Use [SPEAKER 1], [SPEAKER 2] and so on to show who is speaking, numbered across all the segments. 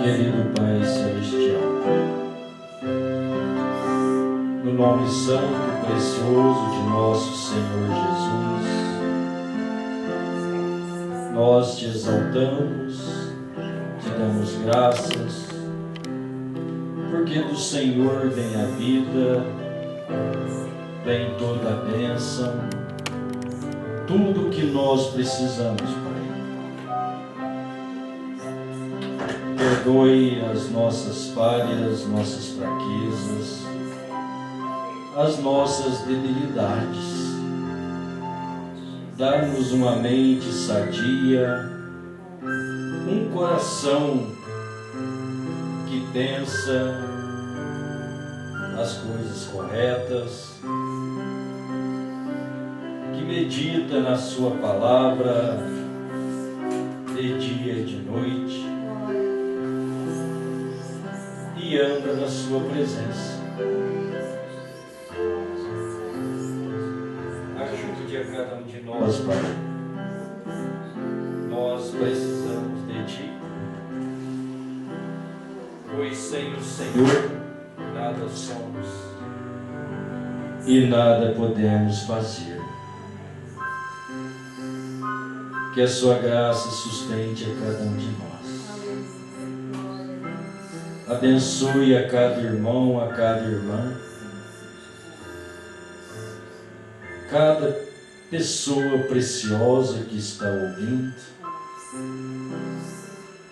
[SPEAKER 1] querido Pai Celestial, no nome santo e precioso de nosso Senhor Jesus, nós te exaltamos, te damos graças, porque do Senhor vem a vida, vem toda a bênção, tudo o que nós precisamos, Pai. Perdoe as nossas falhas, nossas fraquezas, as nossas debilidades. Dá-nos uma mente sadia, um coração que pensa as coisas corretas, que medita na sua palavra de dia e de noite e anda na sua presença. Ajude a cada um de nós, Pai. Nós precisamos de Ti, pois sem o Senhor nada somos e nada podemos fazer. Que a Sua graça sustente a cada um de nós. Abençoe a cada irmão, a cada irmã, cada pessoa preciosa que está ouvindo.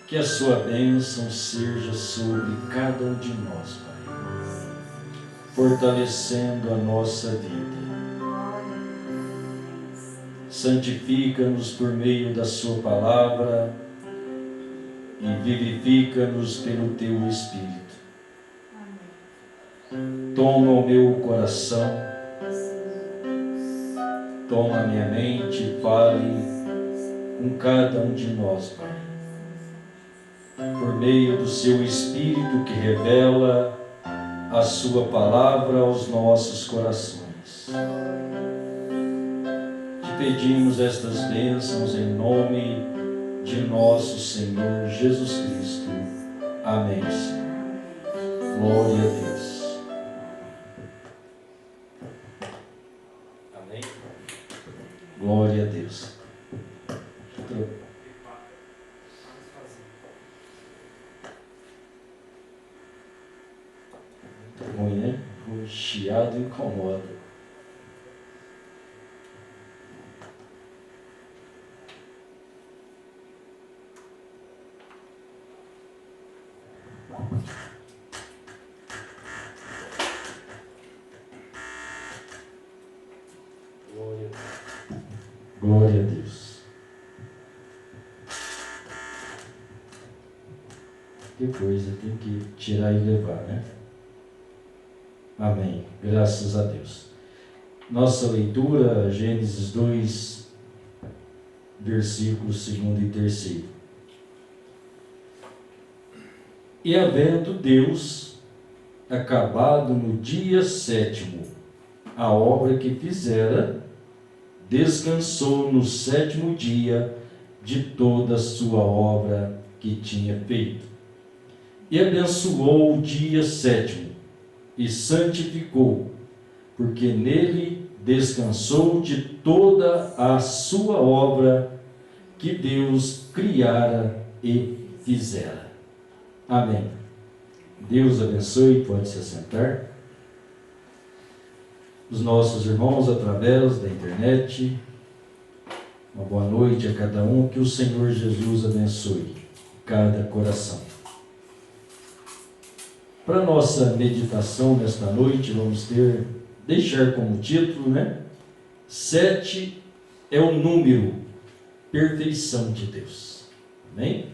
[SPEAKER 1] Que a Sua bênção seja sobre cada um de nós, Pai, fortalecendo a nossa vida. Santifica-nos por meio da Sua palavra e vivifica-nos pelo Teu Espírito. Toma o meu coração, toma a minha mente, fale com cada um de nós, Pai, por meio do Seu Espírito que revela a Sua palavra aos nossos corações. Te pedimos estas bênçãos em nome de nosso Senhor Jesus Cristo. Amém, Senhor. Glória a Deus. Amém. Glória a Deus. Ruim, né? O chiado incomoda. Glória a Deus. Que coisa, tem que tirar e levar, né? Amém. Graças a Deus. Nossa leitura, Gênesis 2, versículos 2 e 3. E havendo Deus acabado no dia 7º a obra que fizera, descansou no 7º dia de toda a sua obra que tinha feito. E abençoou o dia 7º e santificou, porque nele descansou de toda a sua obra que Deus criara e fizera. Amém. Deus abençoe, pode se assentar. Os nossos irmãos através da internet, uma boa noite a cada um, que o Senhor Jesus abençoe cada coração. Para nossa meditação nesta noite, vamos deixar como título, 7 é o número, perfeição de Deus. Amém?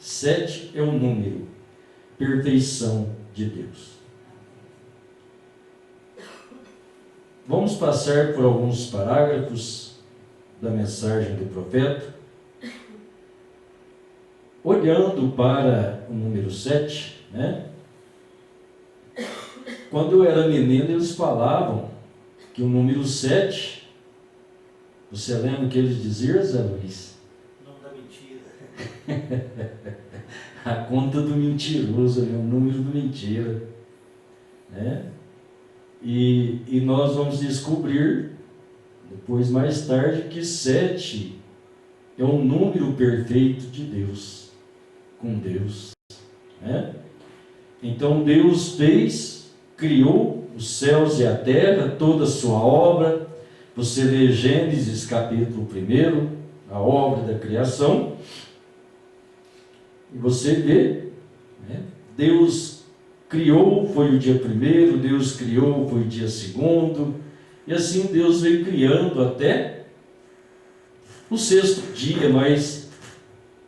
[SPEAKER 1] 7 é o número, perfeição de Deus. Vamos passar por alguns parágrafos da mensagem do profeta, olhando para o número 7, Quando eu era menino, eles falavam que o número 7, você lembra o que eles diziam, Zé Luiz?
[SPEAKER 2] Não dá mentira.
[SPEAKER 1] a conta do mentiroso, o número do mentira, né? E nós vamos descobrir, depois mais tarde, que 7 é um número perfeito de Deus, com Deus, né? Então Deus criou os céus e a terra, toda a sua obra. Você lê Gênesis capítulo 1, a obra da criação, e você vê, né? Deus criou, foi o dia 1º, Deus criou, foi o dia 2º, e assim Deus veio criando até o 6º dia, mas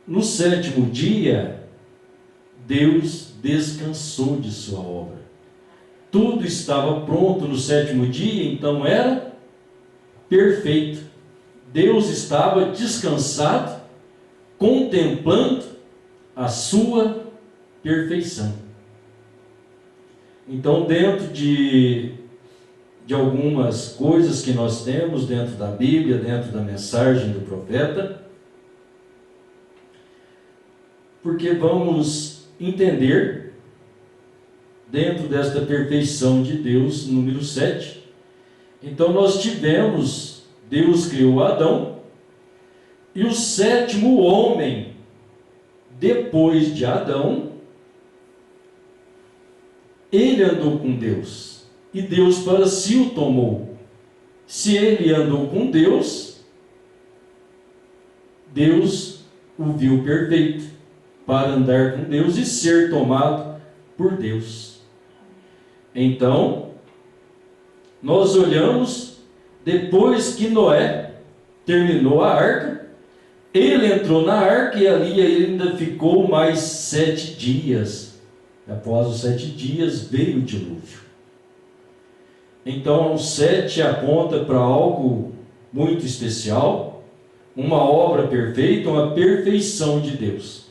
[SPEAKER 1] no 7º dia, Deus descansou de sua obra. Tudo estava pronto no 7º dia, então era perfeito. Deus estava descansado, contemplando a sua perfeição. Então, dentro de algumas coisas que nós temos dentro da Bíblia, dentro da mensagem do profeta, porque vamos entender, dentro desta perfeição de Deus, número 7, então nós tivemos, Deus criou Adão, e o 7º homem, depois de Adão, ele andou com Deus, e Deus para si o tomou. Se ele andou com Deus, Deus o viu perfeito para andar com Deus e ser tomado por Deus. Então, nós olhamos, depois que Noé terminou a arca, ele entrou na arca e ali ele ainda ficou mais 7 dias. Após os 7 dias veio o dilúvio. Então, o 7 aponta para algo muito especial, uma obra perfeita, uma perfeição de Deus.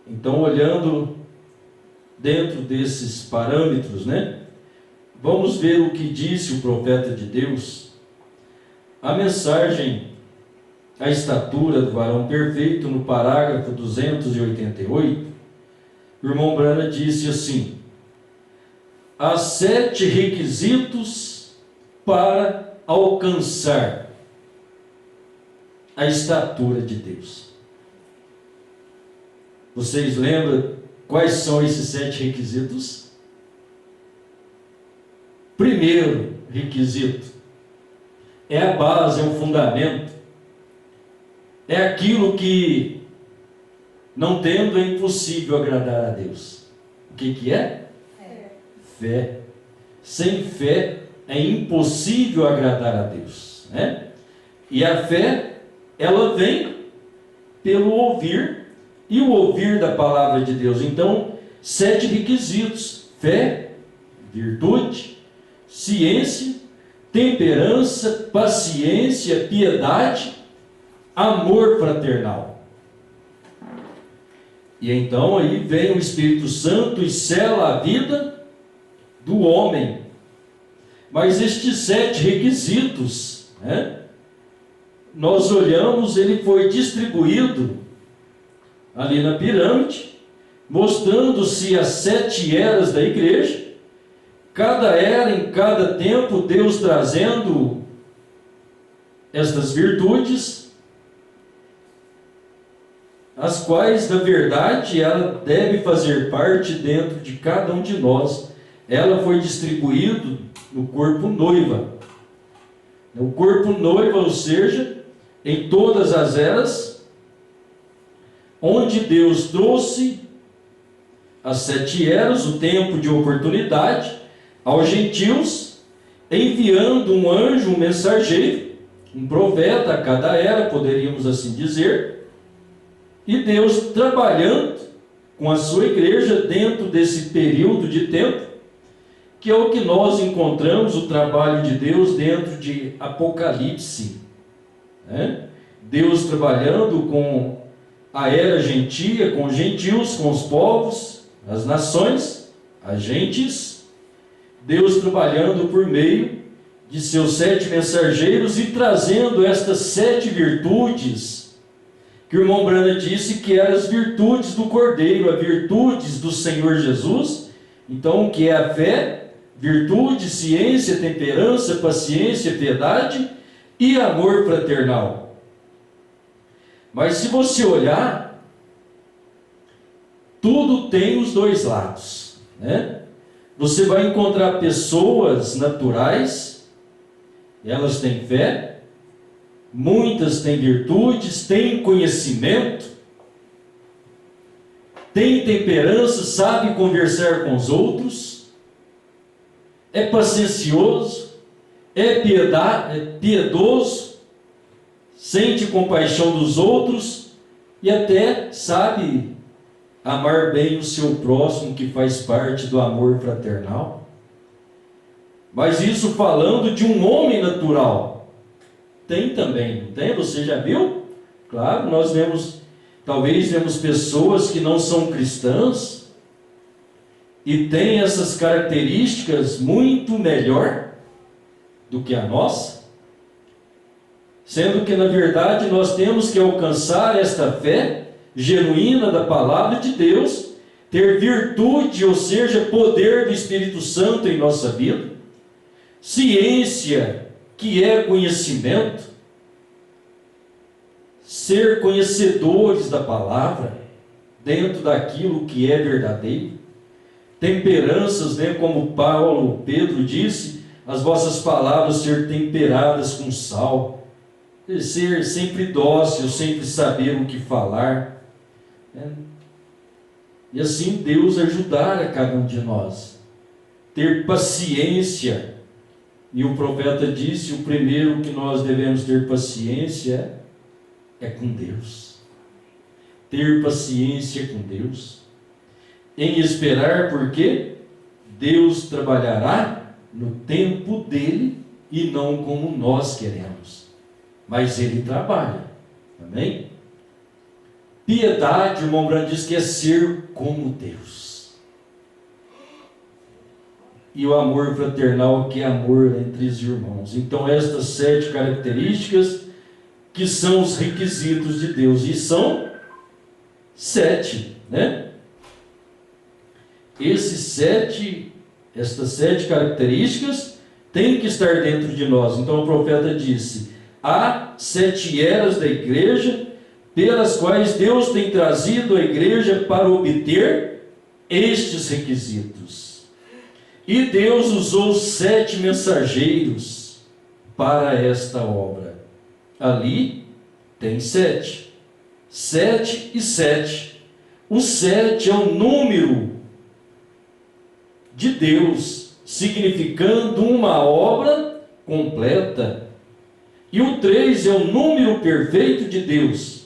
[SPEAKER 1] Então, olhando dentro desses parâmetros, né, vamos ver o que disse o profeta de Deus. A mensagem, a estatura do varão perfeito, no parágrafo 288, o irmão Brana disse assim: há 7 requisitos para alcançar a estatura de Deus. Vocês lembram quais são esses 7 requisitos? Primeiro requisito é a base, é o fundamento, é aquilo que, não tendo, é impossível agradar a Deus. O que é? Fé. Sem fé é impossível agradar a Deus, né? E a fé, ela vem pelo ouvir, e o ouvir da palavra de Deus. Então, 7 requisitos: fé, virtude, ciência, temperança, paciência, piedade, amor fraternal. E então aí vem o Espírito Santo e sela a vida do homem. Mas estes 7 requisitos, né, nós olhamos, ele foi distribuído ali na pirâmide, mostrando-se as 7 eras da igreja, cada era, em cada tempo, Deus trazendo estas virtudes, as quais, na verdade, ela deve fazer parte dentro de cada um de nós. Ela foi distribuída no corpo noiva. O corpo noiva, ou seja, em todas as eras, onde Deus trouxe as 7 eras, o tempo de oportunidade, aos gentios, enviando um anjo, um mensageiro, um profeta a cada era, poderíamos assim dizer, e Deus trabalhando com a sua igreja dentro desse período de tempo, que é o que nós encontramos, o trabalho de Deus dentro de Apocalipse, né? Deus trabalhando com a era gentia, com os gentios, com os povos, as nações, as gentes, Deus trabalhando por meio de seus 7 mensageiros e trazendo estas 7 virtudes que o irmão Brana disse que eram as virtudes do Cordeiro, as virtudes do Senhor Jesus. Então, o que é a fé? Virtude, ciência, temperança, paciência, piedade e amor fraternal. Mas se você olhar, tudo tem os dois lados, né? Você vai encontrar pessoas naturais, elas têm fé, muitas têm virtudes, têm conhecimento, têm temperança, sabem conversar com os outros, é paciencioso, é piedoso, sente compaixão dos outros e até sabe amar bem o seu próximo, que faz parte do amor fraternal. Mas isso falando de um homem natural. Tem também, não tem? Você já viu? Claro, nós talvez vemos pessoas que não são cristãs e têm essas características muito melhor do que a nossa, sendo que na verdade nós temos que alcançar esta fé genuína da palavra de Deus, ter virtude, ou seja, poder do Espírito Santo em nossa vida, ciência, que é conhecimento, ser conhecedores da palavra, dentro daquilo que é verdadeiro, temperanças, né, como Pedro disse, as vossas palavras ser temperadas com sal, ser sempre dócil, sempre saber o que falar, e assim Deus ajudar a cada um de nós, ter paciência. E o profeta disse, o primeiro que nós devemos ter paciência é com Deus, ter paciência com Deus, em esperar, porque Deus trabalhará no tempo dele e não como nós queremos, mas ele trabalha, amém? Piedade, o irmão Brando diz que é ser como Deus. E o amor fraternal, que é amor entre os irmãos. Então, estas 7 características que são os requisitos de Deus. E são 7, né? Estas 7 características têm que estar dentro de nós. Então, o profeta disse, há 7 eras da igreja, pelas quais Deus tem trazido a igreja para obter estes requisitos. E Deus usou 7 mensageiros para esta obra. Ali tem 7. 7 e 7. O 7 é o número de Deus, significando uma obra completa. E o 3 é o número perfeito de Deus.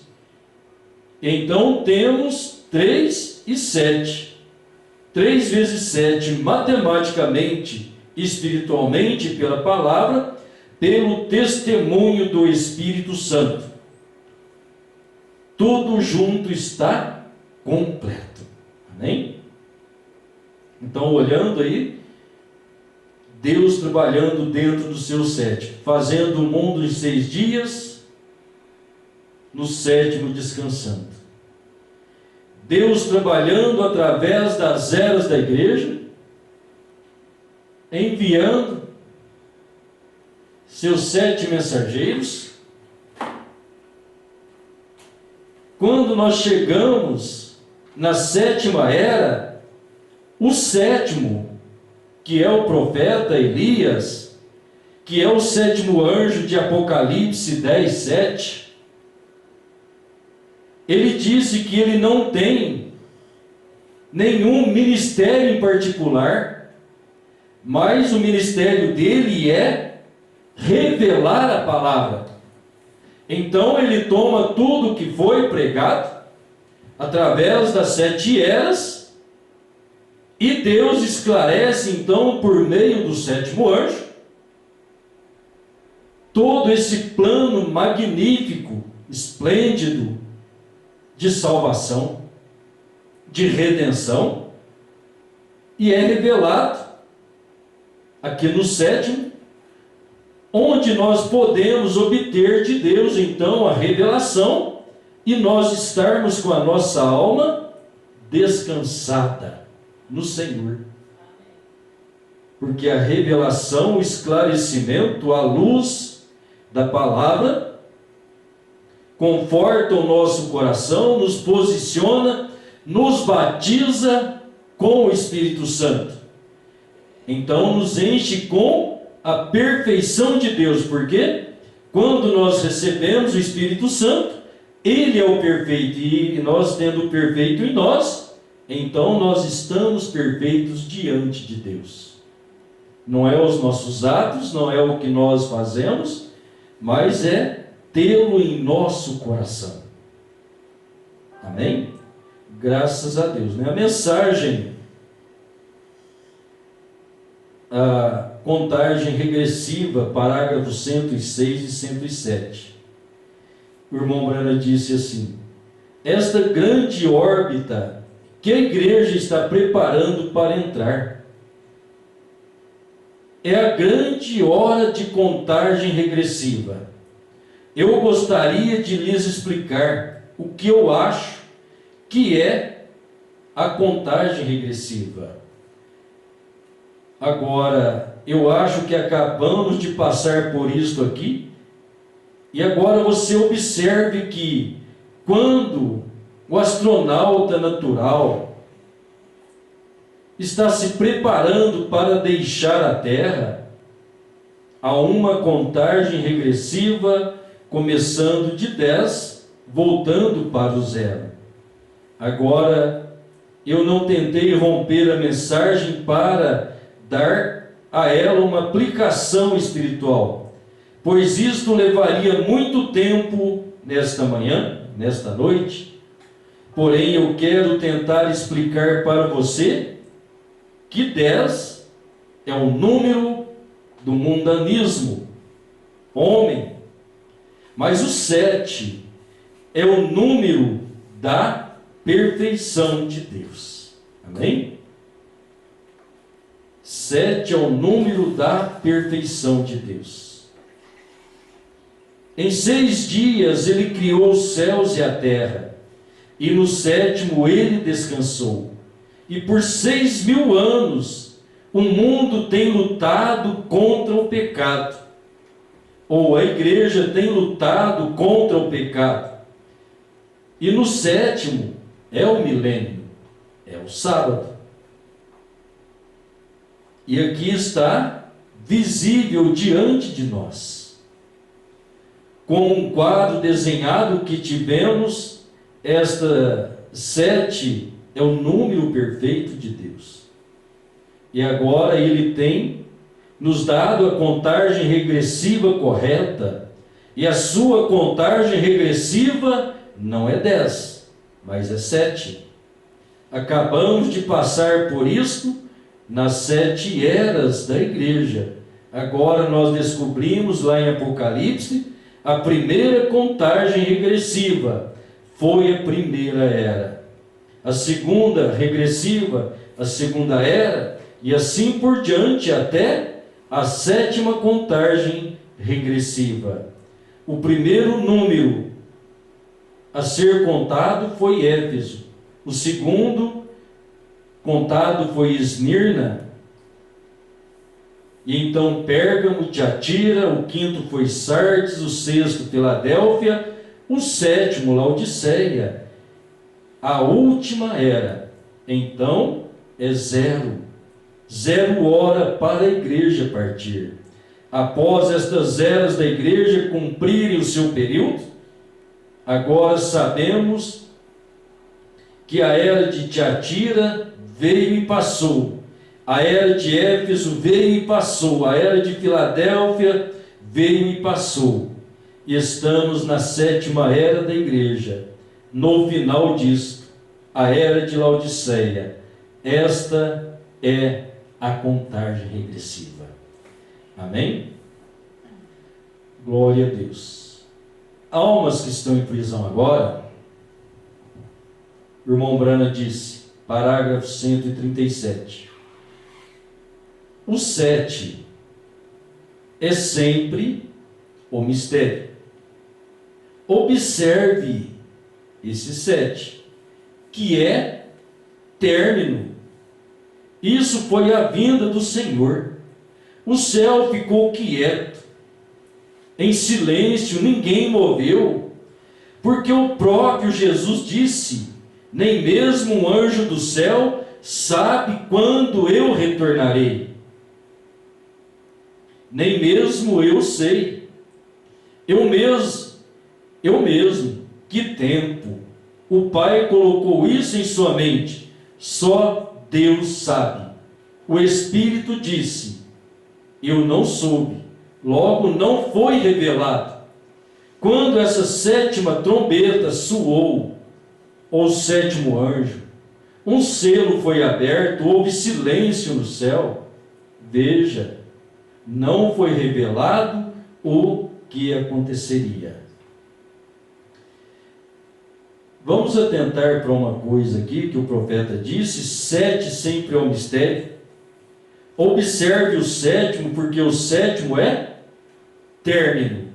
[SPEAKER 1] Então temos 3 e 7. 3 vezes 7, matematicamente, espiritualmente, pela palavra, pelo testemunho do Espírito Santo. Tudo junto está completo. Amém? Então, olhando aí, Deus trabalhando dentro do seu 7, fazendo o mundo em 6 dias, no 7º descansando. Deus trabalhando através das eras da igreja, enviando seus 7 mensageiros. Quando nós chegamos na 7ª era, o 7º, que é o profeta Elias, que é o 7º anjo de Apocalipse 10, 7, ele disse que ele não tem nenhum ministério em particular, mas o ministério dele é revelar a palavra. Então ele toma tudo que foi pregado através das 7 eras e Deus esclarece então por meio do 7º anjo todo esse plano magnífico, esplêndido de salvação, de redenção, e é revelado aqui no 7º, onde nós podemos obter de Deus então a revelação e nós estarmos com a nossa alma descansada no Senhor. Porque a revelação, o esclarecimento, a luz da palavra conforta o nosso coração, nos posiciona, nos batiza com o Espírito Santo. Então nos enche com a perfeição de Deus. Porque quando nós recebemos o Espírito Santo, Ele é o perfeito, e nós tendo o perfeito em nós, então nós estamos perfeitos diante de Deus. Não é os nossos atos, não é o que nós fazemos, mas é tê-lo em nosso coração. Amém? Graças a Deus. A mensagem, a contagem regressiva, parágrafos 106 e 107. O irmão Brana disse assim: esta grande órbita que a igreja está preparando para entrar é a grande hora de contagem regressiva. Eu gostaria de lhes explicar o que eu acho que é a contagem regressiva. Agora, eu acho que acabamos de passar por isto aqui, e agora você observe que quando o astronauta natural está se preparando para deixar a Terra, há uma contagem regressiva começando de 10, voltando para o 0. Agora, eu não tentei romper a mensagem para dar a ela uma aplicação espiritual, pois isto levaria muito tempo nesta manhã, nesta noite. Porém, eu quero tentar explicar para você que 10 é o número do mundanismo, homem, mas o 7 é o número da perfeição de Deus. Amém? 7 é o número da perfeição de Deus. Em 6 dias ele criou os céus e a terra, e no 7º ele descansou. E por 6.000 anos o mundo tem lutado contra o pecado, ou a igreja tem lutado contra o pecado. E no 7º é o milênio, é o sábado. E aqui está visível diante de nós, com um quadro desenhado que tivemos, esta 7 é o número perfeito de Deus. E agora Ele tem nos dado a contagem regressiva correta, e a sua contagem regressiva não é 10, mas é 7. Acabamos de passar por isto nas 7 eras da igreja. Agora nós descobrimos lá em Apocalipse a primeira contagem regressiva foi a primeira era, a segunda regressiva, a segunda era, e assim por diante até a 7ª contagem regressiva. O primeiro número a ser contado foi Éfeso, o segundo contado foi Esmirna, e então Pérgamo, Tiatira, o 5º foi Sardes, o 6º Filadélfia, o 7º Laodiceia. A última era, então, é 0 hora para a igreja partir. Após estas eras da igreja cumprirem o seu período, agora sabemos que a era de Tiatira veio e passou, a era de Éfeso veio e passou, a era de Filadélfia veio e passou. E estamos na 7ª era da igreja, no final disto, a era de Laodiceia. Esta é a contagem regressiva. Amém? Glória a Deus. Almas que estão em prisão agora, o irmão Brana disse, parágrafo 137. O 7 é sempre o mistério. Observe esse 7, que é término. Isso foi a vinda do Senhor. O céu ficou quieto, em silêncio, ninguém moveu, porque o próprio Jesus disse: nem mesmo um anjo do céu sabe quando eu retornarei. Nem mesmo eu sei. Eu mesmo, que tempo. O Pai colocou isso em sua mente. Só Deus sabe. O Espírito disse: eu não soube. Logo não foi revelado. Quando essa 7ª trombeta soou, ou 7º anjo, um selo foi aberto, houve silêncio no céu. Veja, não foi revelado o que aconteceria. Vamos atentar para uma coisa aqui que o profeta disse: 7 sempre é um mistério. Observe o 7º, porque o 7º é término.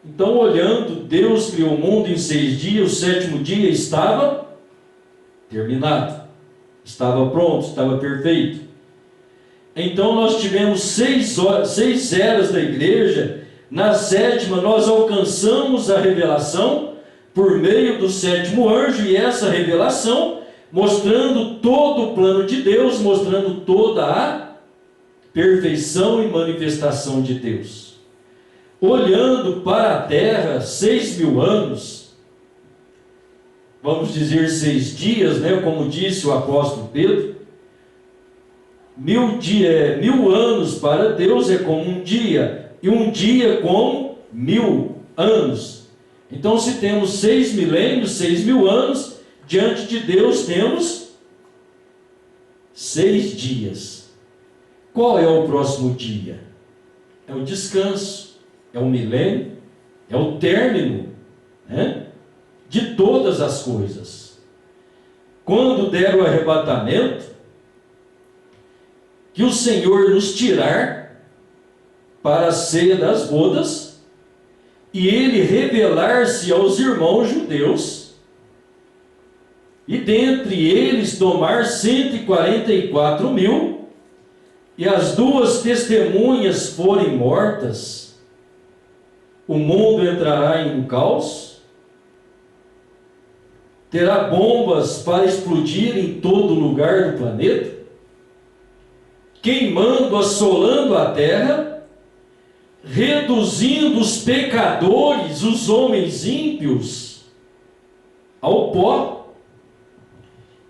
[SPEAKER 1] Então, olhando, Deus criou o mundo em 6 dias, o 7º dia estava terminado, estava pronto, estava perfeito. Então, nós tivemos 6 eras da igreja. Na 7ª, nós alcançamos a revelação por meio do 7º anjo, e essa revelação mostrando todo o plano de Deus, mostrando toda a perfeição e manifestação de Deus. Olhando para a terra, 6.000 anos, vamos dizer 6 dias, né, como disse o apóstolo Pedro. 1.000 anos para Deus é como um dia, e um dia como 1.000 anos. Então, se temos 6 milênios, 6.000 anos, diante de Deus temos 6 dias. Qual é o próximo dia? É o descanso, é o milênio, é o término, né, de todas as coisas. Quando der o arrebatamento, que o Senhor nos tirar para a ceia das bodas, e Ele revelar-se aos irmãos judeus, e dentre eles tomar 144.000, e as 2 testemunhas forem mortas, o mundo entrará em um caos, terá bombas para explodir em todo lugar do planeta, queimando, assolando a terra, reduzindo os pecadores, os homens ímpios, ao pó.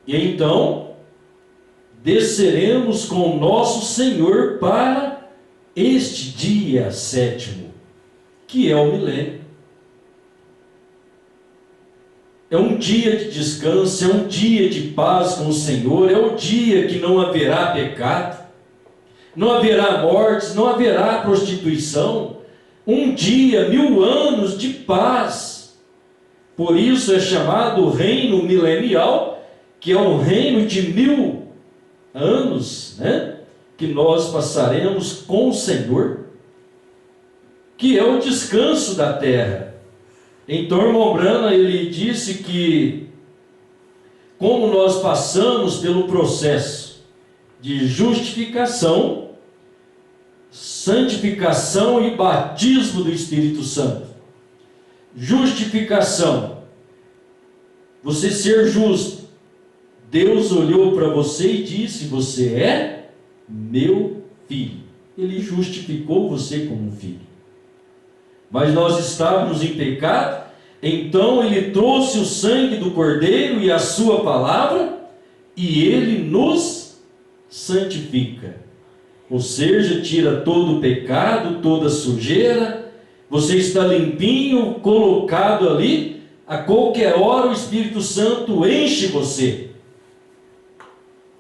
[SPEAKER 1] E então desceremos com nosso Senhor para este dia 7º, que é o milênio. É um dia de descanso, é um dia de paz com o Senhor, é o dia que não haverá pecado, não haverá mortes, não haverá prostituição. Um dia, 1.000 anos de paz. Por isso é chamado reino milenial, que é um reino de 1.000 anos, né, que nós passaremos com o Senhor, que é o descanso da terra. Então, irmão Brana, ele disse que, como nós passamos pelo processo de justificação, santificação e batismo do Espírito Santo. Justificação, você ser justo. Deus olhou para você e disse: você é meu filho. Ele justificou você como um filho. Mas nós estávamos em pecado, então Ele trouxe o sangue do Cordeiro e a sua palavra, e Ele nos santifica. Ou seja, tira todo o pecado, toda a sujeira, você está limpinho, colocado ali, a qualquer hora o Espírito Santo enche você.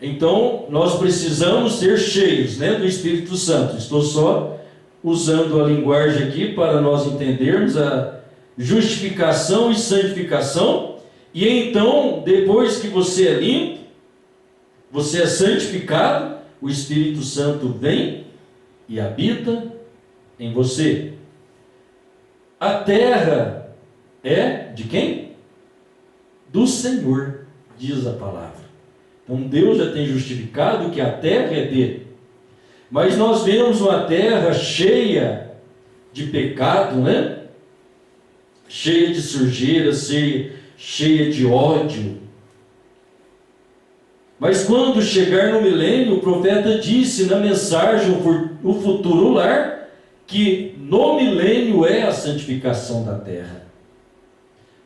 [SPEAKER 1] Então, nós precisamos ser cheios, né, do Espírito Santo. Estou só usando a linguagem aqui para nós entendermos a justificação e santificação. E então, depois que você é limpo, você é santificado, o Espírito Santo vem e habita em você. A terra é de quem? do Senhor, diz a palavra. Então Deus já tem justificado que a terra é dele. Mas nós vemos uma terra cheia de pecado, né? Cheia de sujeira, cheia de ódio. Mas quando chegar no milênio, o profeta disse na mensagem, o futuro lar, que no milênio é a santificação da terra.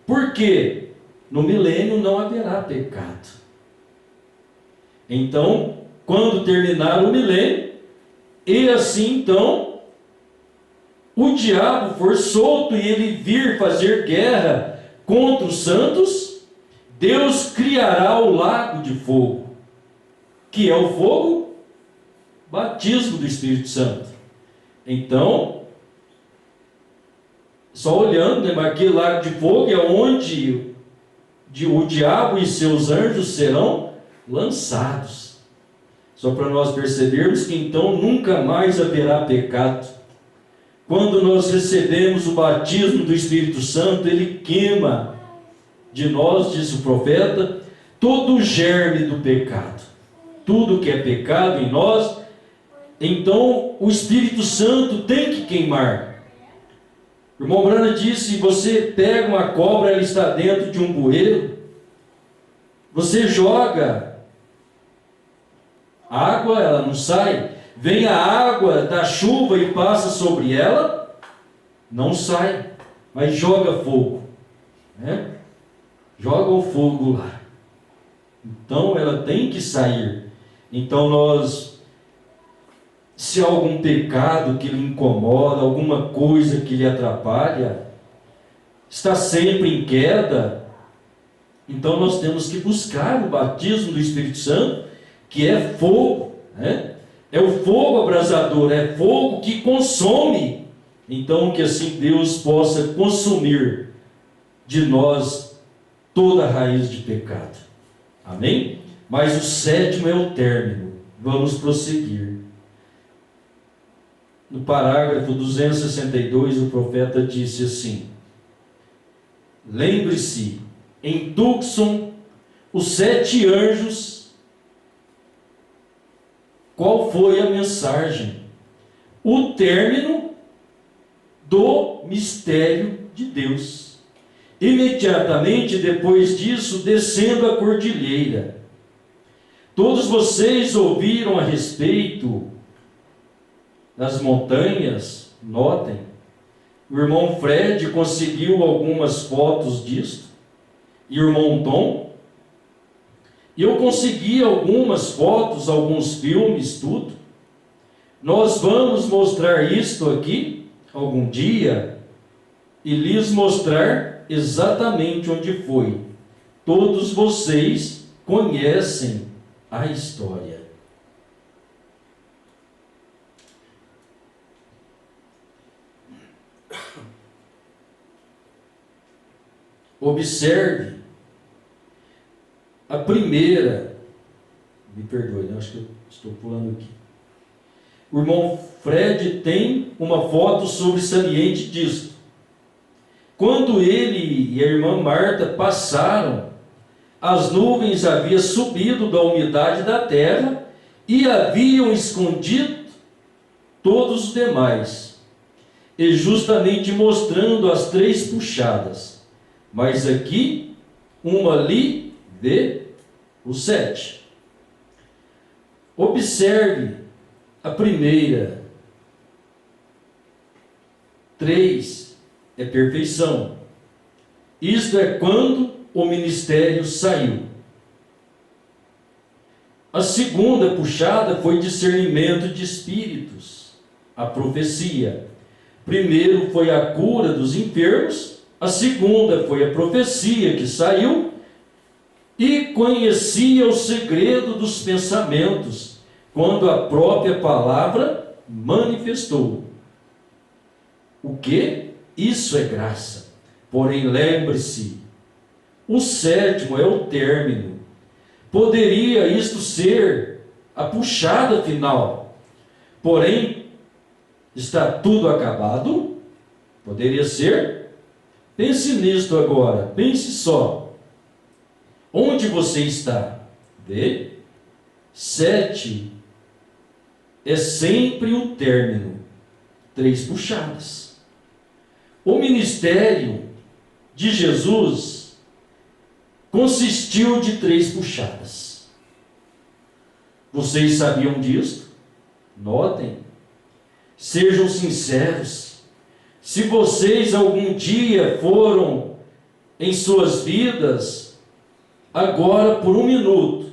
[SPEAKER 1] Por quê? No milênio não haverá pecado. Então, quando terminar o milênio, e assim então, o diabo for solto e ele vir fazer guerra contra os santos, Deus criará o lago de fogo, que é o fogo, batismo do Espírito Santo. Então, só olhando, né, mas aquele lago de fogo é onde o diabo e seus anjos serão lançados. Só para nós percebermos que então nunca mais haverá pecado. Quando nós recebemos o batismo do Espírito Santo, ele queima de nós, diz o profeta, todo o germe do pecado. Tudo que é pecado em nós, então o Espírito Santo tem que queimar. O irmão Brana disse: você pega uma cobra, ela está dentro de um bueiro, você joga água, ela não sai. Vem a água da chuva e passa sobre ela, não sai, mas joga fogo, né? Joga o fogo lá. Então ela tem que sair. Então se há algum pecado que lhe incomoda, alguma coisa que lhe atrapalha, está sempre em queda, então nós temos que buscar o batismo do Espírito Santo, que é fogo, né? É o fogo abrasador, é fogo que consome. Então que assim Deus possa consumir de nós toda a raiz de pecado. Amém? Mas o sétimo é o término. Vamos prosseguir. No parágrafo 262, o profeta disse assim: lembre-se, em Tucson, os 7 anjos, qual foi a mensagem? O término do mistério de Deus. Imediatamente depois disso, descendo a cordilheira, todos vocês ouviram a respeito das montanhas. Notem, o irmão Fred conseguiu algumas fotos disto, e o irmão Tom, e eu consegui algumas fotos, alguns filmes, tudo. Nós vamos mostrar isto aqui algum dia e lhes mostrar exatamente onde foi. Todos vocês conhecem a história. Observe a primeira. Me perdoe, acho que eu estou pulando aqui. O irmão Fred tem uma foto sobresaliente disso. Quando ele e a irmã Marta passaram, as nuvens haviam subido da umidade da terra e haviam escondido todos os demais, e justamente mostrando as 3 puxadas. Mas aqui, uma ali, vê os 7. Observe a primeira. 3 é perfeição. Isto é quando o ministério saiu. A segunda puxada foi discernimento de espíritos, a profecia. Primeiro foi a cura dos enfermos, a segunda foi a profecia que saiu e conhecia o segredo dos pensamentos, quando a própria palavra manifestou. O que? Isso é graça. Porém, lembre-se, o sétimo é o término. Poderia isto ser a puxada final. Porém, está tudo acabado? Poderia ser? Pense nisto agora, pense só. onde você está. Vê? 7 é sempre o término. 3 puxadas. O ministério de Jesus consistiu de 3 puxadas. Vocês sabiam disso? Notem. Sejam sinceros. Se vocês algum dia foram em suas vidas, agora por um minuto,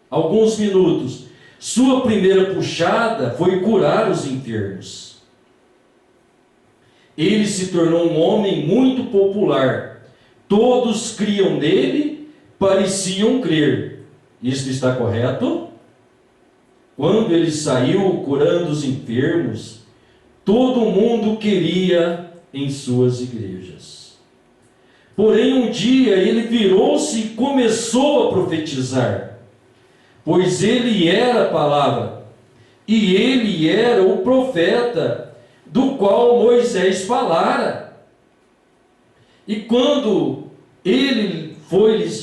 [SPEAKER 1] alguns minutos, sua primeira puxada foi curar os enfermos. Ele se tornou um homem muito popular. Todos criam nele, pareciam crer. Isso está correto? Quando ele saiu curando os enfermos, todo mundo queria em suas igrejas. Porém, um dia ele virou-se e começou a profetizar, pois ele era a palavra, e ele era o profeta do qual Moisés falara. E quando ele foi lhes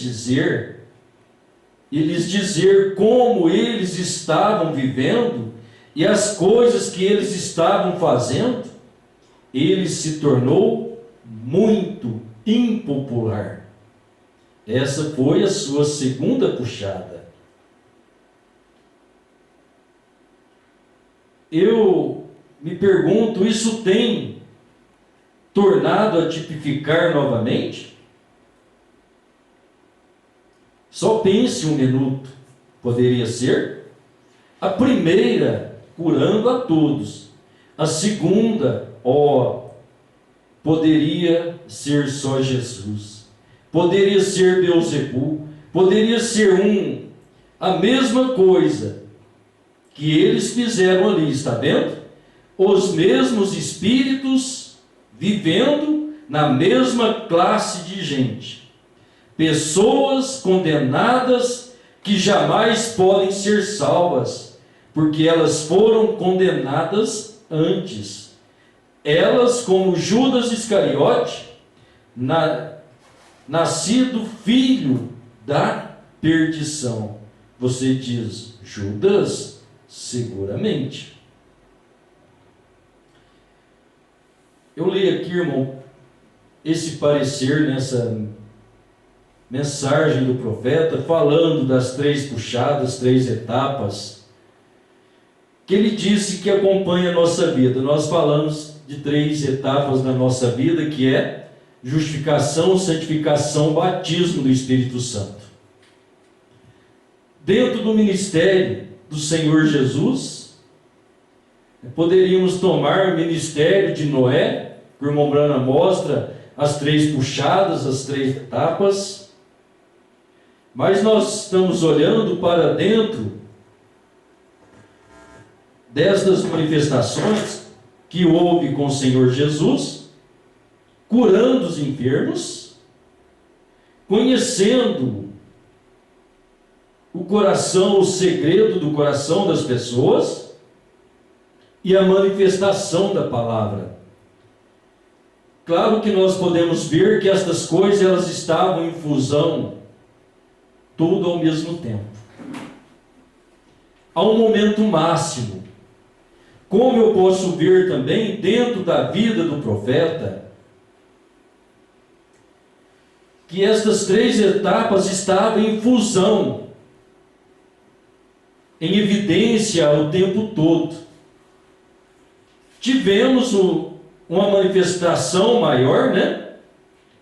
[SPEAKER 1] dizer como eles estavam vivendo e as coisas que eles estavam fazendo, ele se tornou muito impopular. Essa foi a sua segunda puxada. Eu me pergunto, isso tem tornado a tipificar novamente? Só pense um minuto. Poderia ser? A primeira, curando a todos. A segunda, poderia ser só Jesus. Poderia ser Beelzebul. Poderia ser a mesma coisa que eles fizeram ali, está vendo? Os mesmos espíritos vivendo na mesma classe de gente. Pessoas condenadas que jamais podem ser salvas, porque elas foram condenadas antes. Elas, como Judas Iscariote, nascido filho da perdição. Você diz, Judas? Seguramente. Eu leio aqui, irmão, esse parecer nessa mensagem do profeta, falando das 3 puxadas, 3 etapas, que ele disse que acompanha a nossa vida. Nós falamos de 3 etapas na nossa vida, que é justificação, santificação, batismo do Espírito Santo. Dentro do ministério do Senhor Jesus, poderíamos tomar o ministério de Noé, que o irmão Brana mostra as 3 puxadas, as 3 etapas, mas nós estamos olhando para dentro destas manifestações que houve com o Senhor Jesus, curando os enfermos, conhecendo o coração, o segredo do coração das pessoas e a manifestação da palavra. Claro que nós podemos ver que estas coisas elas estavam em fusão, tudo ao mesmo tempo. Há um momento máximo. Como eu posso ver também dentro da vida do profeta, que estas 3 etapas estavam em fusão, em evidência o tempo todo. Tivemos uma manifestação maior, né?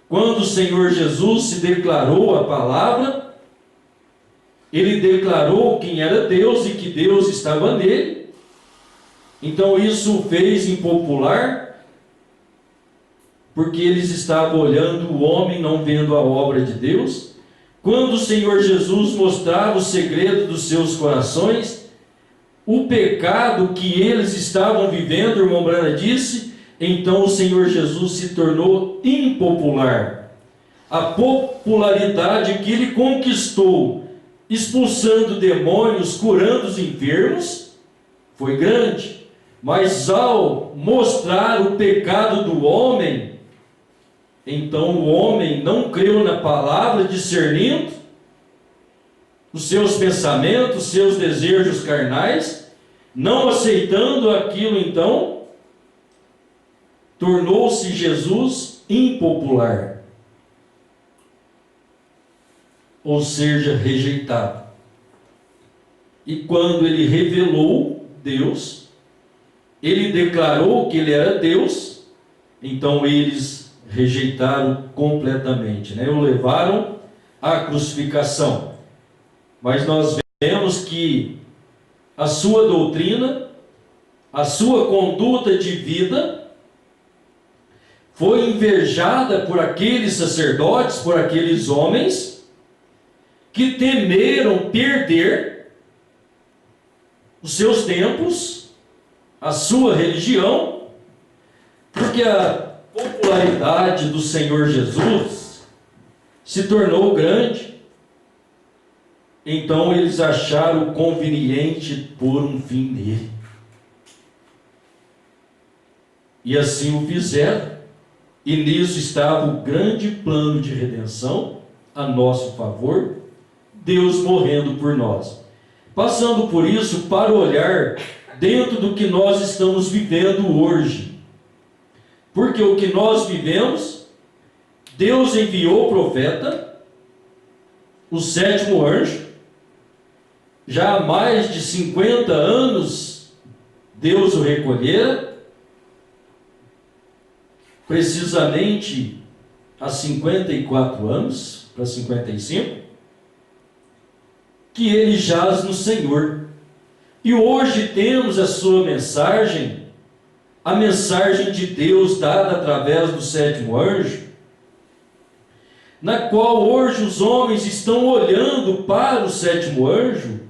[SPEAKER 1] Quando o Senhor Jesus se declarou a palavra, ele declarou quem era Deus e que Deus estava nele. Então isso o fez impopular, porque eles estavam olhando o homem, não vendo a obra de Deus. Quando o Senhor Jesus mostrava o segredo dos seus corações, o pecado que eles estavam vivendo, o irmão Brana disse, então o Senhor Jesus se tornou impopular. A popularidade que ele conquistou, expulsando demônios, curando os enfermos, foi grande. Mas ao mostrar o pecado do homem, então o homem não creu na palavra, discernindo, os seus pensamentos, seus desejos carnais, não aceitando aquilo, então, tornou-se Jesus impopular, ou seja, rejeitado. E quando ele revelou Deus, ele declarou que ele era Deus, então eles rejeitaram completamente, né? O levaram à crucificação. Mas nós vemos que a sua doutrina, a sua conduta de vida foi invejada por aqueles sacerdotes, por aqueles homens que temeram perder os seus templos, a sua religião, porque a popularidade do Senhor Jesus se tornou grande. Então eles acharam conveniente pôr um fim nele. E assim o fizeram. E nisso estava o grande plano de redenção a nosso favor, Deus morrendo por nós. Passando por isso para olhar dentro do que nós estamos vivendo hoje. Porque o que nós vivemos, Deus enviou o profeta, o sétimo anjo. Já há mais de 50 anos, Deus o recolhera, precisamente há 54 anos, para 55, que ele jaz no Senhor. E hoje temos a sua mensagem, a mensagem de Deus dada através do sétimo anjo, na qual hoje os homens estão olhando para o sétimo anjo,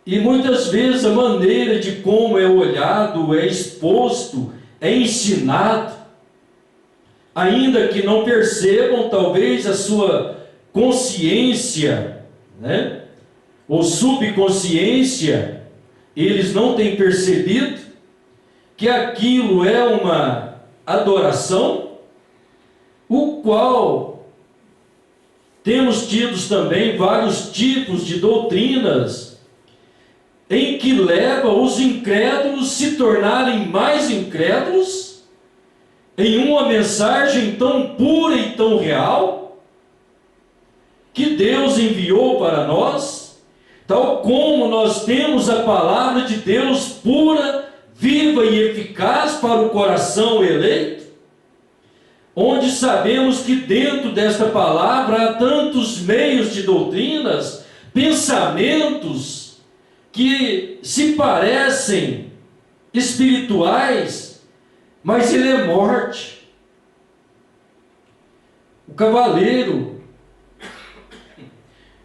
[SPEAKER 1] e muitas vezes a maneira de como é olhado, é exposto, é ensinado, ainda que não percebam talvez a sua consciência, né? Ou subconsciência, eles não têm percebido que aquilo é uma adoração, o qual temos tido também vários tipos de doutrinas em que leva os incrédulos se tornarem mais incrédulos em uma mensagem tão pura e tão real que Deus enviou para nós, tal como nós temos a palavra de Deus pura, viva e eficaz para o coração eleito, onde sabemos que dentro desta palavra há tantos meios de doutrinas, pensamentos que se parecem espirituais, mas ele é morte. O cavaleiro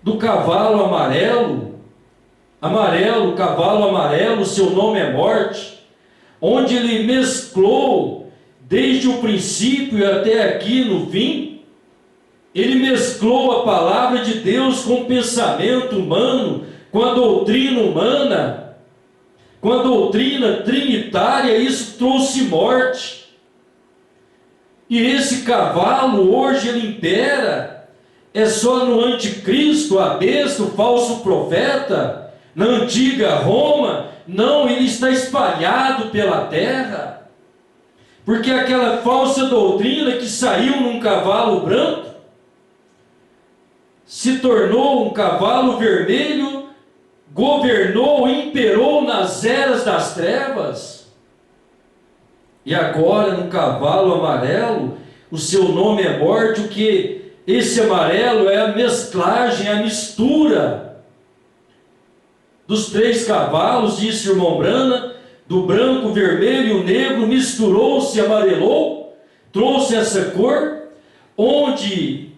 [SPEAKER 1] do cavalo amarelo, cavalo amarelo, seu nome é morte, onde ele mesclou desde o princípio e até aqui no fim, ele mesclou a palavra de Deus com o pensamento humano, com a doutrina humana, com a doutrina trinitária. Isso trouxe morte. E esse cavalo hoje ele impera, é só no anticristo, a besta, o falso profeta, na antiga Roma. Não, ele está espalhado pela terra, porque aquela falsa doutrina que saiu num cavalo branco, se tornou um cavalo vermelho, governou, imperou nas eras das trevas, e agora no cavalo amarelo, o seu nome é morte. O que esse amarelo é a mesclagem, a mistura dos três cavalos, disse o irmão Brana, do branco, vermelho e o negro, misturou-se, amarelou, trouxe essa cor, onde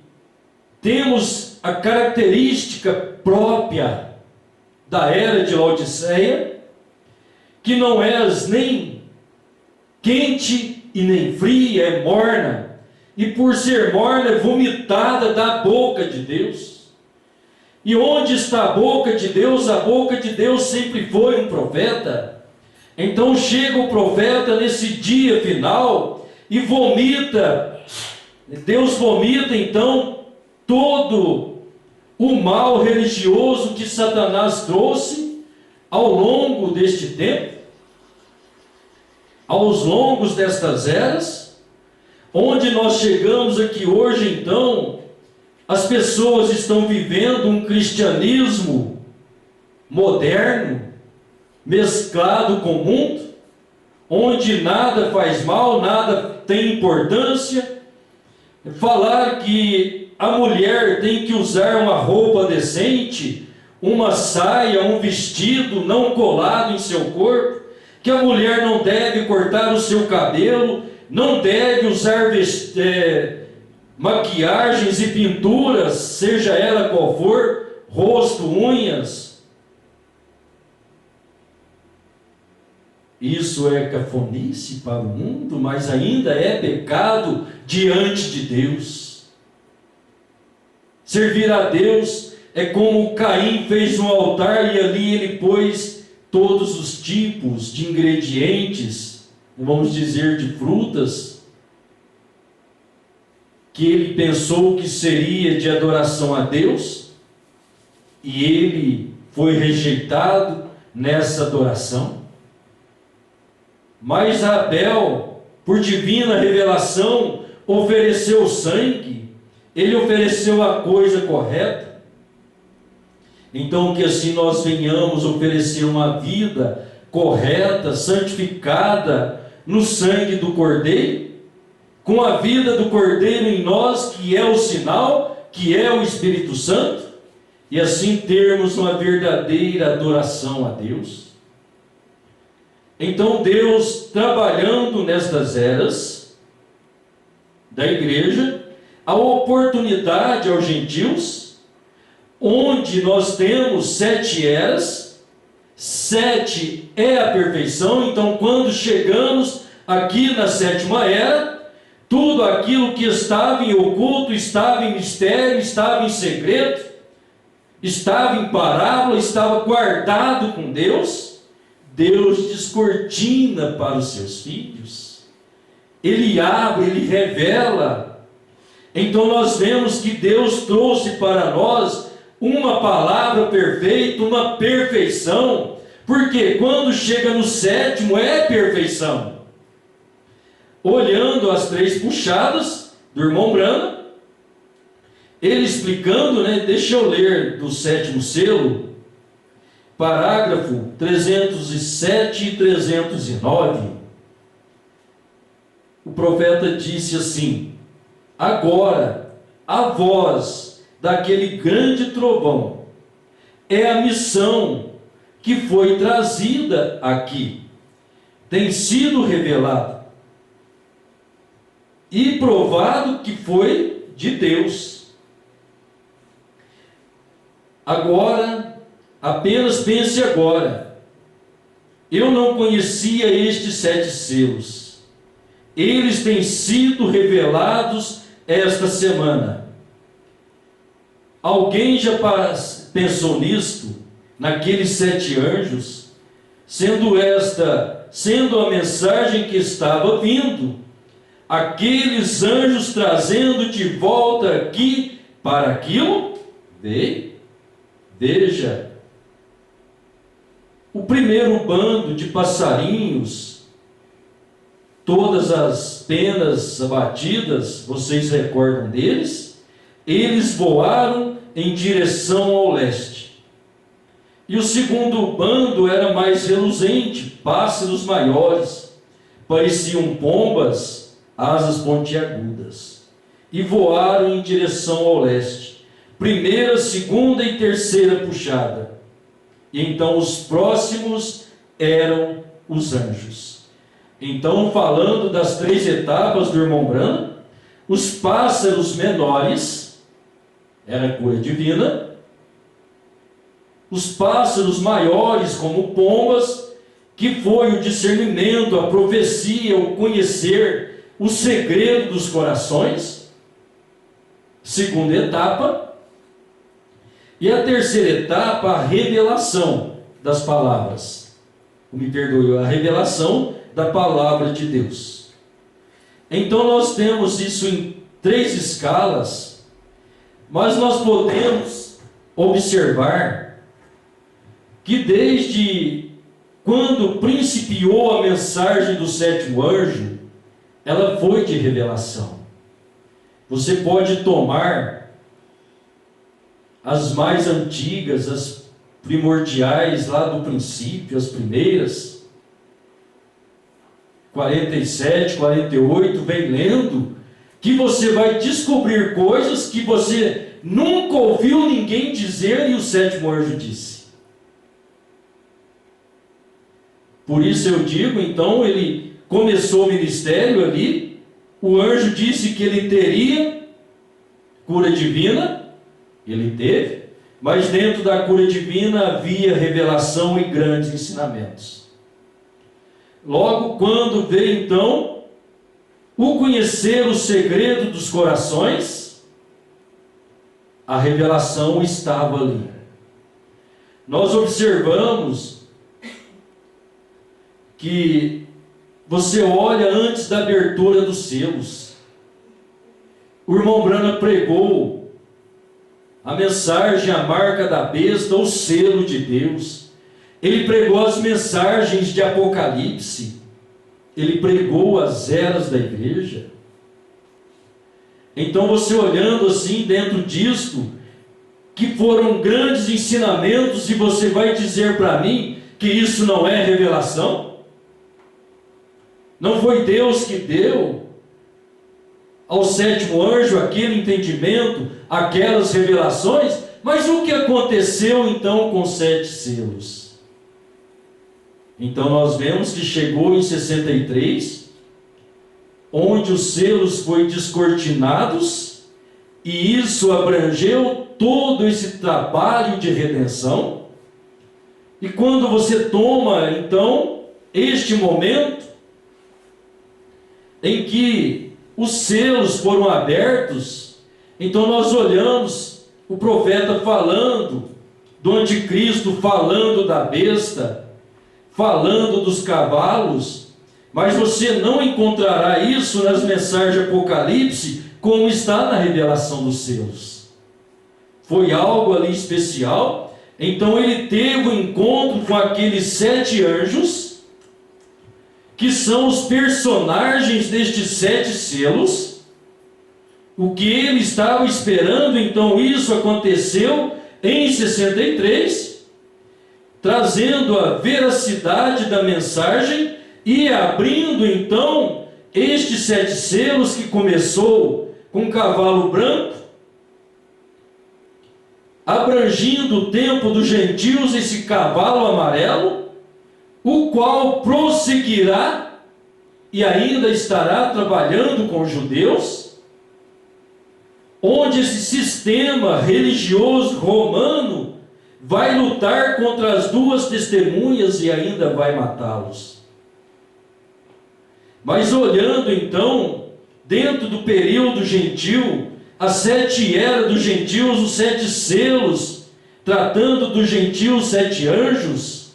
[SPEAKER 1] temos a característica própria da era de Laodiceia, que não é nem quente e nem fria, é morna, e por ser morna é vomitada da boca de Deus. E onde está a boca de Deus? A boca de Deus sempre foi um profeta. Então chega o profeta nesse dia final e vomita, Deus vomita então todo o mal religioso que Satanás trouxe ao longo deste tempo, aos longos destas eras, onde nós chegamos aqui hoje. Então, as pessoas estão vivendo um cristianismo moderno, mesclado com o mundo, onde nada faz mal, nada tem importância. Falar que a mulher tem que usar uma roupa decente, uma saia, um vestido não colado em seu corpo, que a mulher não deve cortar o seu cabelo, não deve usar maquiagens e pinturas, seja ela qual for, rosto, unhas. Isso é cafonice para o mundo, mas ainda é pecado diante de Deus. Servir a Deus é como Caim fez no altar, e ali ele pôs todos os tipos de ingredientes, vamos dizer, de frutas, que ele pensou que seria de adoração a Deus, e ele foi rejeitado nessa adoração. Mas Abel, por divina revelação, ofereceu sangue, ele ofereceu a coisa correta. Então, que assim nós venhamos oferecer uma vida correta, santificada no sangue do Cordeiro, com a vida do Cordeiro em nós, que é o sinal, que é o Espírito Santo, e assim termos uma verdadeira adoração a Deus. Então Deus, trabalhando nestas eras da igreja, a oportunidade aos gentios, onde nós temos 7 eras, 7 é a perfeição. Então, quando chegamos aqui na 7ª era, tudo aquilo que estava em oculto, estava em mistério, estava em segredo, estava em parábola, estava guardado com Deus, Deus descortina para os seus filhos. Ele abre, Ele revela. Então nós vemos que Deus trouxe para nós uma palavra perfeita, uma perfeição, porque quando chega no 7º é perfeição. Olhando as 3 puxadas do irmão Brana, ele explicando, deixa eu ler do 7º selo, parágrafo 307 e 309, o profeta disse assim: agora, a voz daquele grande trovão é a missão que foi trazida aqui, tem sido revelada e provado que foi de Deus. Agora, apenas pense agora, eu não conhecia estes 7 selos, eles têm sido revelados esta semana. Alguém já pensou nisto, naqueles 7 anjos, sendo a mensagem que estava vindo, aqueles anjos trazendo de volta aqui para aquilo? Veja, o primeiro bando de passarinhos, todas as penas abatidas, vocês recordam deles? Eles voaram em direção ao leste. E o segundo bando era mais reluzente, pássaros maiores, pareciam pombas, asas pontiagudas, e voaram em direção ao leste. Primeira, segunda e terceira puxada. E então os próximos eram os anjos. Então, falando das 3 etapas do irmão Brana, os pássaros menores, era a cura divina, os pássaros maiores, como pombas, que foi o discernimento, a profecia, o conhecer, o segredo dos corações, segunda etapa. E a terceira etapa, a revelação das palavras. Me perdoe, a revelação da palavra de Deus. Então nós temos isso em 3 escalas, mas nós podemos observar que desde quando principiou a mensagem do sétimo anjo, ela foi de revelação. Você pode tomar as mais antigas, as primordiais lá do princípio, as primeiras, 47, 48, vem lendo, que você vai descobrir coisas que você nunca ouviu ninguém dizer e o sétimo anjo disse. Por isso eu digo, então, ele começou o ministério ali, o anjo disse que ele teria cura divina, ele teve, mas dentro da cura divina havia revelação e grandes ensinamentos. Logo, quando veio então o conhecer o segredo dos corações, a revelação estava ali. Nós observamos que você olha antes da abertura dos selos. O irmão Branham pregou a mensagem, a marca da besta, o selo de Deus. Ele pregou as mensagens de Apocalipse. Ele pregou as eras da igreja. Então você olhando assim dentro disto, que foram grandes ensinamentos, e você vai dizer para mim que isso não é revelação? Não foi Deus que deu ao sétimo anjo aquele entendimento, aquelas revelações? Mas o que aconteceu então com 7 selos? Então nós vemos que chegou em 63, onde os selos foram descortinados, e isso abrangeu todo esse trabalho de redenção. E quando você toma então este momento em que os selos foram abertos, então nós olhamos o profeta falando do anticristo, falando da besta, falando dos cavalos, mas você não encontrará isso nas mensagens de Apocalipse, como está na revelação dos selos. Foi algo ali especial. Então ele teve um encontro com aqueles 7 anjos, que são os personagens destes 7 selos. O que ele estava esperando, então isso aconteceu em 63, trazendo a veracidade da mensagem e abrindo então estes 7 selos, que começou com um cavalo branco, abrangindo o tempo dos gentios, esse cavalo amarelo, o qual prosseguirá e ainda estará trabalhando com os judeus, onde esse sistema religioso romano vai lutar contra as 2 testemunhas e ainda vai matá-los. Mas olhando então, dentro do período gentil, as 7 eras dos gentios, os 7 selos, tratando dos gentios 7 anjos,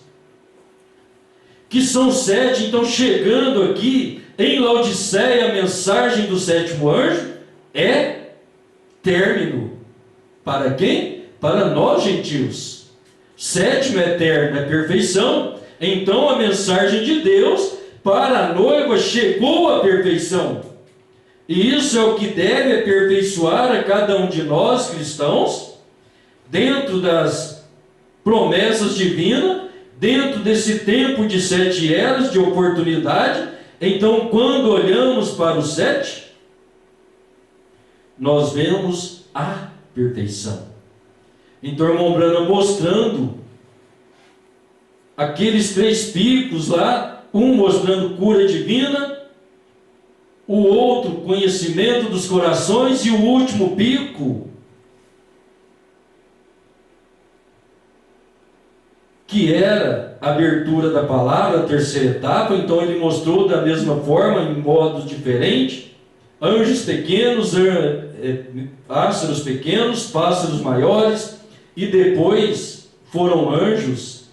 [SPEAKER 1] que são 7, então chegando aqui em Laodiceia, a mensagem do 7º anjo é término. Para quem? Para nós gentios. 7 é eterno, é perfeição. Então a mensagem de Deus para a noiva chegou à perfeição. E isso é o que deve aperfeiçoar a cada um de nós cristãos, dentro das promessas divinas, dentro desse tempo de 7 eras de oportunidade. Então, quando olhamos para o 7, nós vemos a perfeição. Então, o irmão Branham mostrando aqueles 3 picos lá, um mostrando cura divina, o outro conhecimento dos corações, e o último pico, que era a abertura da palavra, a 3ª etapa. Então ele mostrou da mesma forma, em modo diferente, anjos pequenos, pássaros pequenos, pássaros maiores, e depois foram anjos.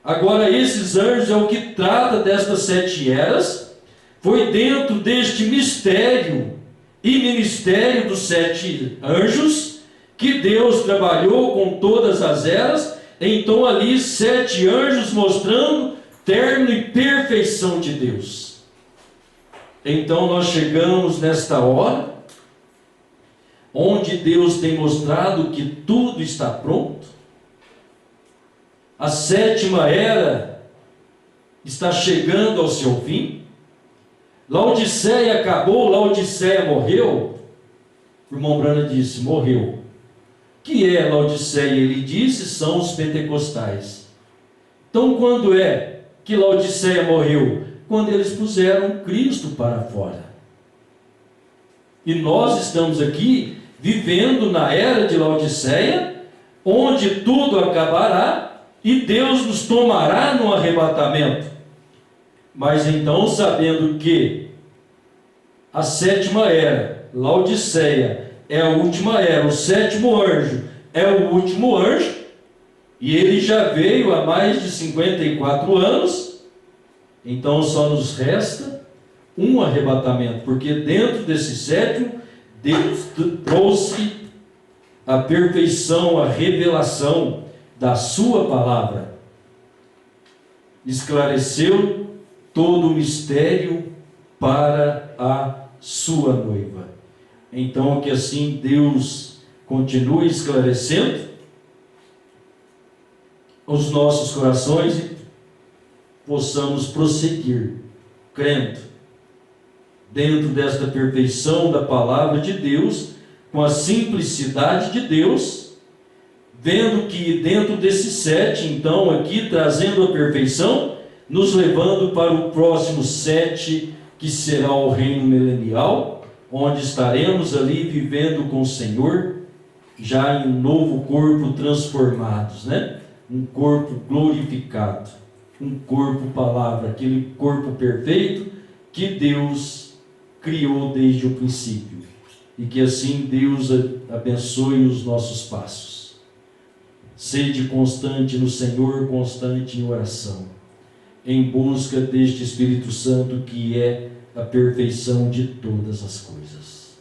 [SPEAKER 1] Agora esses anjos é o que trata destas 7 eras, foi dentro deste mistério e ministério dos 7 anjos, que Deus trabalhou com todas as eras, então ali 7 anjos mostrando término e perfeição de Deus. Então nós chegamos nesta hora, onde Deus tem mostrado que tudo está pronto. A 7ª era está chegando ao seu fim. Laodiceia acabou, Laodiceia morreu. O irmão Brana disse, morreu. Que é Laodiceia? Ele disse, são os pentecostais. Então quando é que Laodiceia morreu? Quando eles puseram Cristo para fora. E nós estamos aqui vivendo na era de Laodiceia, onde tudo acabará e Deus nos tomará no arrebatamento. Mas então, sabendo que a 7ª era, Laodiceia, é a última era, o 7º anjo é o último anjo, e ele já veio há mais de 54 anos, então só nos resta um arrebatamento, porque dentro desse 7º, Deus trouxe a perfeição, a revelação da sua palavra, esclareceu todo o mistério para a sua noiva. Então, que assim Deus continue esclarecendo os nossos corações e possamos prosseguir, crendo, dentro desta perfeição da palavra de Deus, com a simplicidade de Deus, vendo que dentro desses 7, então, aqui, trazendo a perfeição, nos levando para o próximo 7, que será o reino milenial, onde estaremos ali vivendo com o Senhor, já em novo corpo transformados, né? Um corpo glorificado, um corpo palavra, aquele corpo perfeito que Deus criou desde o princípio. E que assim Deus abençoe os nossos passos. Sede constante no Senhor, constante em oração, em busca deste Espírito Santo que é a perfeição de todas as coisas.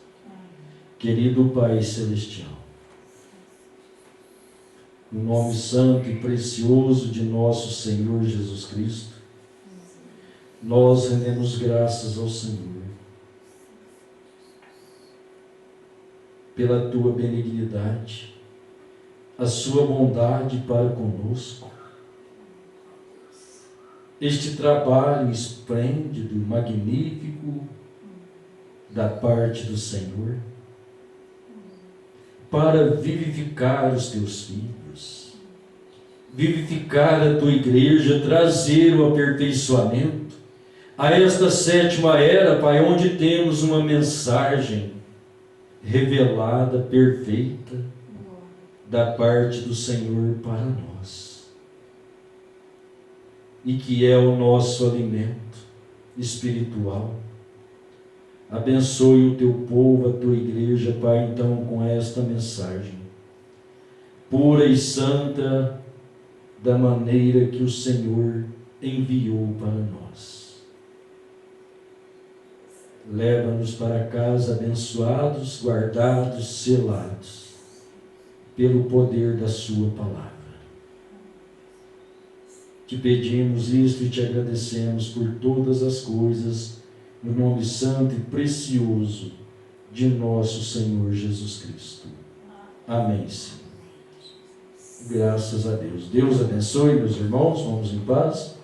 [SPEAKER 1] Querido Pai Celestial, no nome santo e precioso de nosso Senhor Jesus Cristo, nós rendemos graças ao Senhor pela Tua benignidade, a Sua bondade para conosco, este trabalho esplêndido, magnífico da parte do Senhor, para vivificar os Teus filhos, vivificar a Tua igreja, trazer o aperfeiçoamento a esta 7ª era, Pai, onde temos uma mensagem revelada, perfeita, da parte do Senhor para nós, e que é o nosso alimento espiritual. Abençoe o Teu povo, a Tua igreja, Pai, então, com esta mensagem, pura e santa, da maneira que o Senhor enviou para nós. Leva-nos para casa abençoados, guardados, selados, pelo poder da Sua palavra. Te pedimos isto e te agradecemos por todas as coisas, no nome santo e precioso de nosso Senhor Jesus Cristo. Amém, Senhor. Graças a Deus. Deus abençoe, meus irmãos. Vamos em paz.